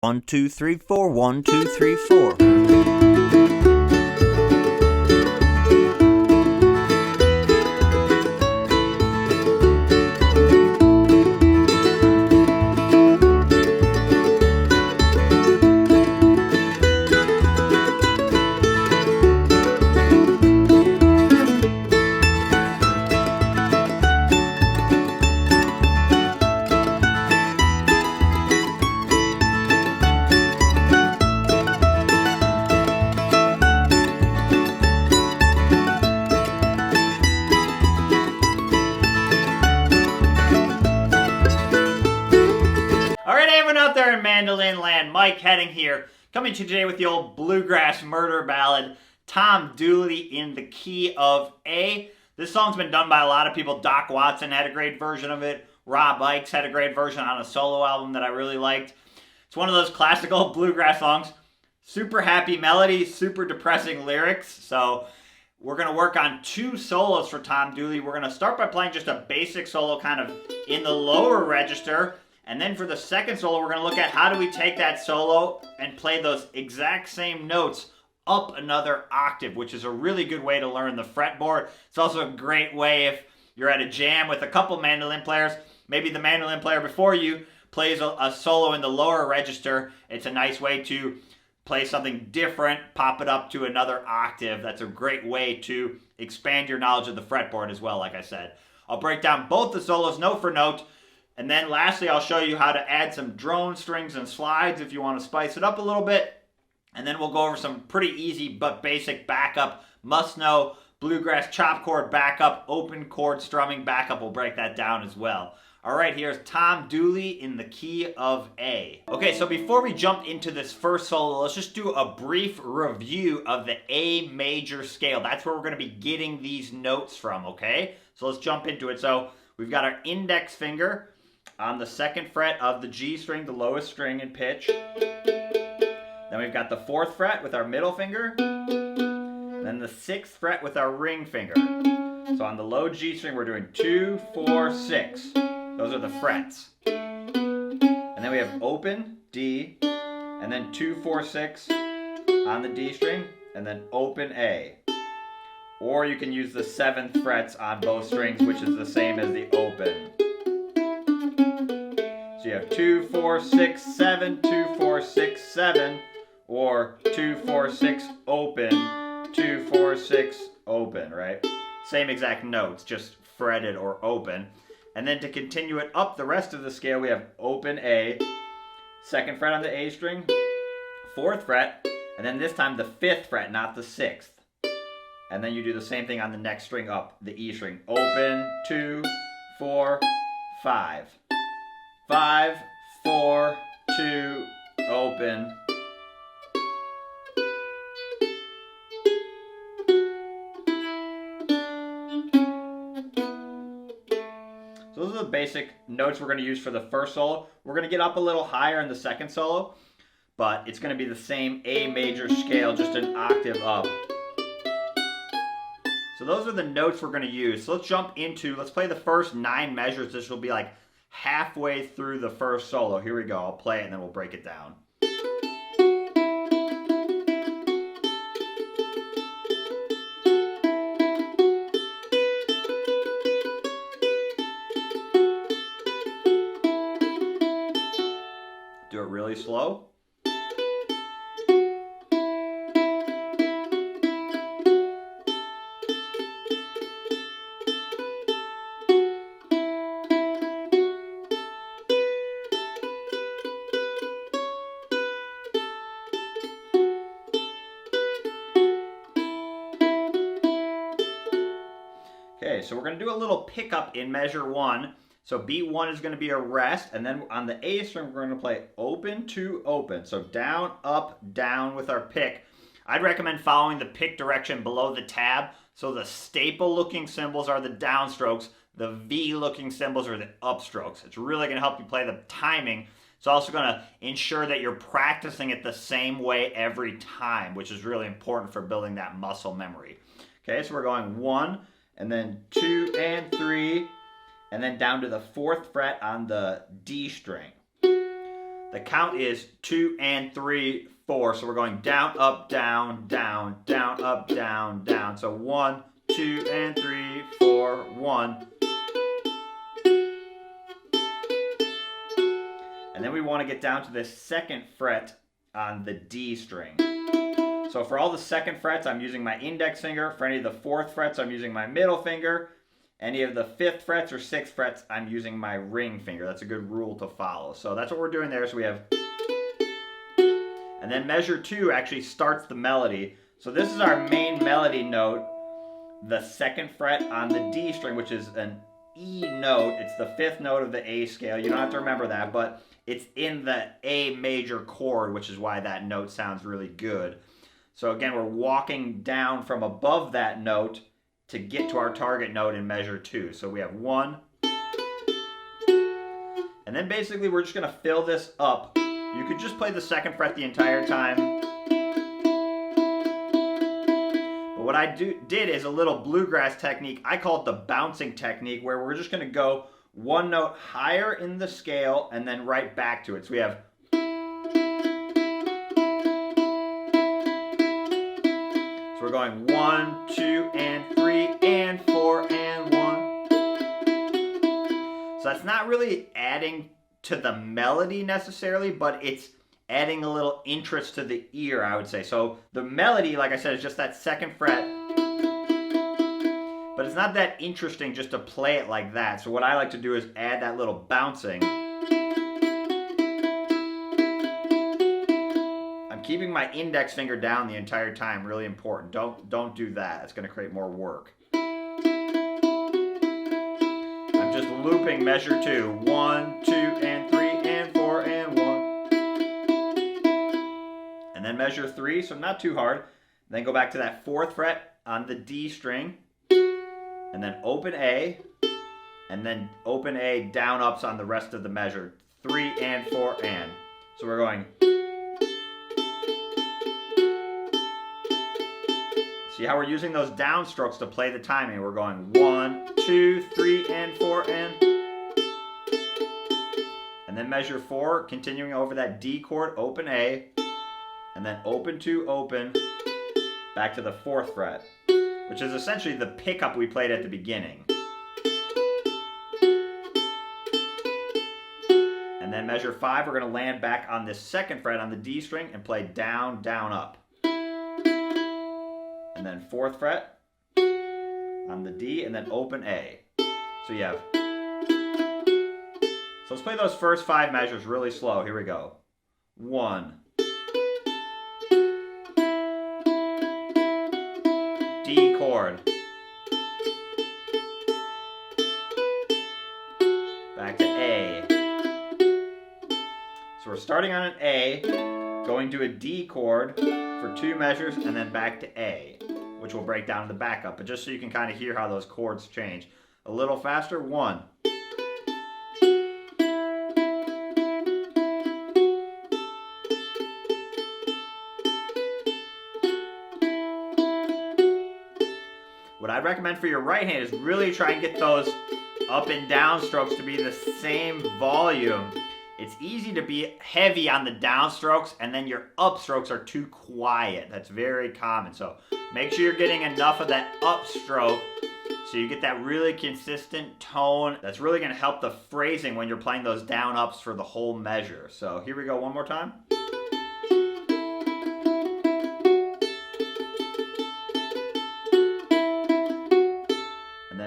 1, 2, 3, 4, 1, 2, 3, 4. Out there in mandolin land, Mike Hedding here, coming to you today with the old bluegrass murder ballad, Tom Dooley in the key of A. This song's been done by a lot of people. Doc Watson had a great version of it. Rob Ikes had a great version on a solo album that I really liked. It's one of those classical bluegrass songs. Super happy melody, super depressing lyrics. So we're going to work on two solos for Tom Dooley. We're going to start by playing just a basic solo kind of in the lower register. And then for the second solo, we're going to look at how do we take that solo and play those exact same notes up another octave, which is a really good way to learn the fretboard. It's also a great way if you're at a jam with a couple mandolin players. Maybe the mandolin player before you plays a solo in the lower register. It's a nice way to play something different, pop it up to another octave. That's a great way to expand your knowledge of the fretboard as well, like I said. I'll break down both the solos note for note. And then lastly, I'll show you how to add some drone strings and slides if you want to spice it up a little bit. And then we'll go over some pretty easy but basic backup, must-know bluegrass chop chord backup, open chord strumming backup. We'll break that down as well. All right, here's Tom Dooley in the key of A. Okay, so before we jump into this first solo, let's just do a brief review of the A major scale. That's where we're going to be getting these notes from, okay? So let's jump into it. So we've got our index finger on the second fret of the G string, the lowest string in pitch. Then we've got the 4th fret with our middle finger. Then the 6th fret with our ring finger. So on the low G string, we're doing 2, 4, 6. Those are the frets. And then we have open, D, and then 2, 4, 6 on the D string, and then open A. Or you can use the 7th frets on both strings, which is the same as the open. So you have 2, 4, 6, 7, 2, 4, 6, 7, or 2, 4, 6, open, 2, 4, 6, open, right? Same exact notes, just fretted or open. And then to continue it up the rest of the scale, we have open A, 2nd fret on the A string, 4th fret, and then this time the 5th fret, not the 6th. And then you do the same thing on the next string up, the E string. Open, 2, 4, 5. 5, 4, 2, open. So those are the basic notes we're going to use for the first solo. We're going to get up a little higher in the second solo, but it's going to be the same A major scale, just an octave up. So those are the notes we're going to use. So let's play the first 9 measures. This will be like halfway through the first solo. Here we go. I'll play it and then we'll break it down. Do it really slow. Okay, so we're going to do a little pickup in measure 1. So beat 1 is going to be a rest, and then on the A string, we're going to play open to open. So down, up, down with our pick. I'd recommend following the pick direction below the tab. So the staple-looking cymbals are the downstrokes. The V-looking cymbals are the upstrokes. It's really going to help you play the timing. It's also going to ensure that you're practicing it the same way every time, which is really important for building that muscle memory. Okay, so we're going 1, and then 2 and 3, and then down to the 4th fret on the D string. The count is 2 and 3, 4. So we're going down, up, down, down, down, up, down, down. So 1, 2, and 3, 4, 1. And then we want to get down to the 2nd fret on the D string. So for all the 2nd frets, I'm using my index finger. For any of the 4th frets, I'm using my middle finger. Any of the 5th frets or 6th frets, I'm using my ring finger. That's a good rule to follow. So that's what we're doing there. So we have... And then measure 2 actually starts the melody. So this is our main melody note, the 2nd fret on the D string, which is an E note. It's the 5th note of the A scale. You don't have to remember that, but it's in the A major chord, which is why that note sounds really good. So again, we're walking down from above that note to get to our target note in measure 2. So we have 1. And then basically we're just going to fill this up. You could just play the 2nd fret the entire time. But what I did is a little bluegrass technique. I call it the bouncing technique, where we're just going to go one note higher in the scale and then right back to it. So we have... So we're going 1, 2, and 3, and 4, and 1. So that's not really adding to the melody necessarily, but it's adding a little interest to the ear, I would say. So the melody, like I said, is just that 2nd fret. But it's not that interesting just to play it like that. So what I like to do is add that little bouncing. I'm keeping my index finger down the entire time, really important. Don't do that. It's going to create more work. I'm just looping measure 2. 1, 2, and 3, and 4, and 1. And then measure 3, so not too hard. Then go back to that 4th fret on the D string. And then open A, and then open A down ups on the rest of the measure. 3 and 4 and. So we're going. See how we're using those downstrokes to play the timing. We're going 1, 2, 3, and 4 and. And then measure 4, continuing over that D chord, open A, and then open 2, open, back to the 4th fret. Which is essentially the pickup we played at the beginning. And then measure 5, we're going to land back on the 2nd fret on the D string and play down, down, up. And then 4th fret on the D, and then open A. So you have... So let's play those first 5 measures really slow. Here we go. 1. D chord. Back to A. So we're starting on an A, going to a D chord for 2 measures, and then back to A, which will break down to the backup. But just so you can kind of hear how those chords change. A little faster. 1. What I recommend for your right hand is really try and get those up and down strokes to be the same volume. It's easy to be heavy on the downstrokes and then your upstrokes are too quiet. That's very common. So make sure you're getting enough of that upstroke so you get that really consistent tone. That's really going to help the phrasing when you're playing those down ups for the whole measure. So here we go one more time.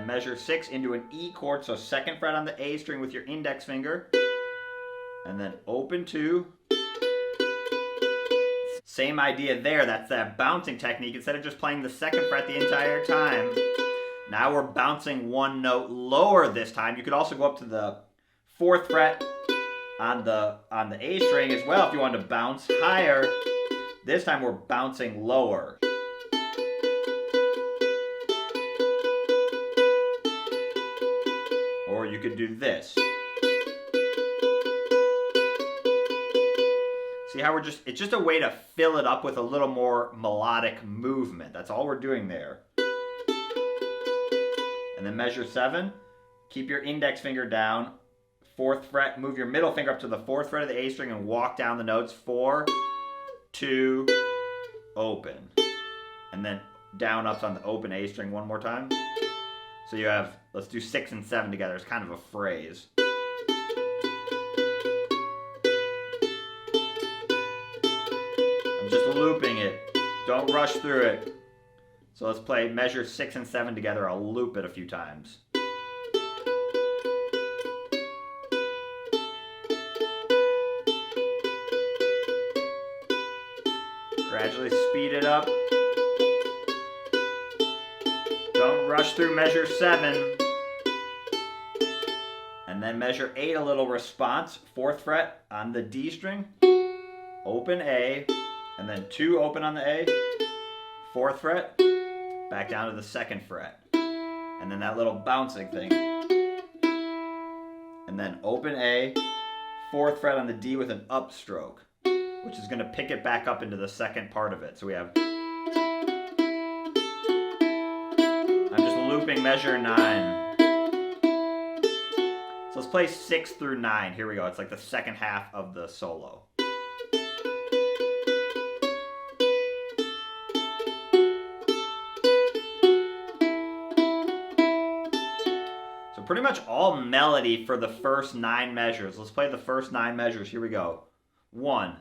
Measure 6 into an E chord, so 2nd fret on the A string with your index finger, and then open 2. Same idea there, that's that bouncing technique. Instead of just playing the 2nd fret the entire time, now we're bouncing one note lower this time. You could also go up to the 4th fret on the A string as well if you want to bounce higher. This time we're bouncing lower. Or you could do this. See how it's just a way to fill it up with a little more melodic movement. That's all we're doing there. And then measure 7. Keep your index finger down. 4th fret. Move your middle finger up to the 4th fret of the A string and walk down the notes. 4, 2, open. And then down ups on the open A string one more time. So you have, let's do 6 and 7 together. It's kind of a phrase. I'm just looping it. Don't rush through it. So let's play measure 6 and 7 together. I'll loop it a few times. Gradually speed it up. Don't rush through measure 7. And then measure 8, a little response. 4th fret on the D string. Open A. And then 2 open on the A. 4th fret. Back down to the 2nd fret. And then that little bouncing thing. And then open A. 4th fret on the D with an upstroke, which is going to pick it back up into the second part of it. So we have... I'm just looping measure 9. So let's play 6 through 9. Here we go. It's like the second half of the solo. So pretty much all melody for the first 9 measures. Let's play the first 9 measures. Here we go. 1,